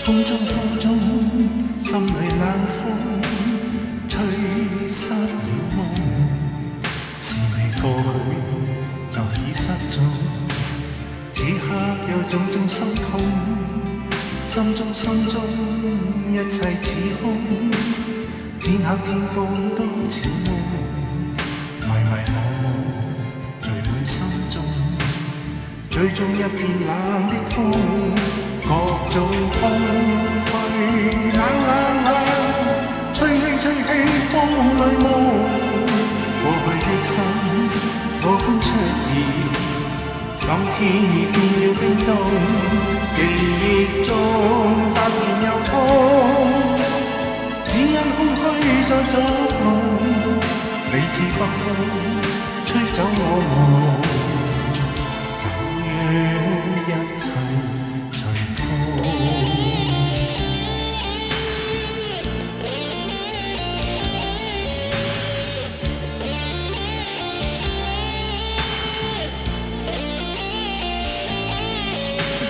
風中，心裏冷風吹失了夢，是未過去就已失蹤。此刻有種種心痛，心中一切似空，天黑天光都似夢，迷惘聚滿心中，最終一片冷的風。各種空虛冷，吹起風裏夢，過去的心火般出現，今天已變了冰凍，記憶中突然又痛，只因空虛在作弄，你似北風吹走我夢，就讓一切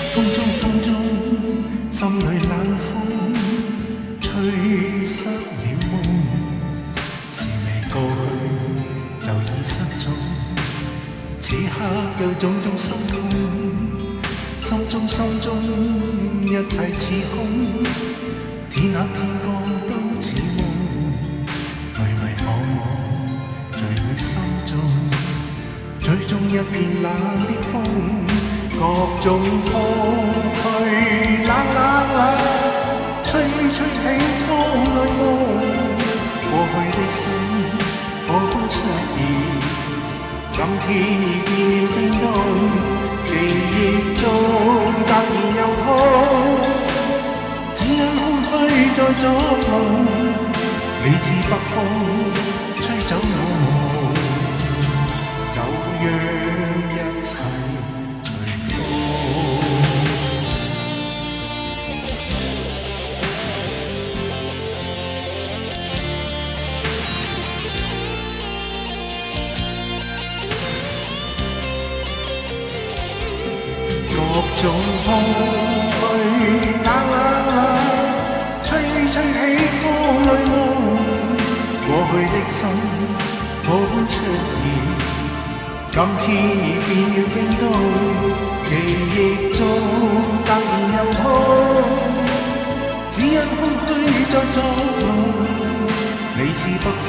風中，心裏冷風吹失了夢，是未過去就已失蹤。此刻有種種心痛，心中一切似空，天黑天光都似夢，迷惘聚滿心中，最終一片冷的風。各種空虛冷，吹起風裏夢，過去的心火般出現，今天已變了冰凍，記憶中突然又痛，只因空虛在作弄，你似北風吹走我夢，就讓一切各種空虛冷，吹起風裏夢，過去的心火般出現，今天已變了冰凍，記憶中突然又痛，只因空虛在作弄，你似北風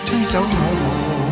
吹走我夢。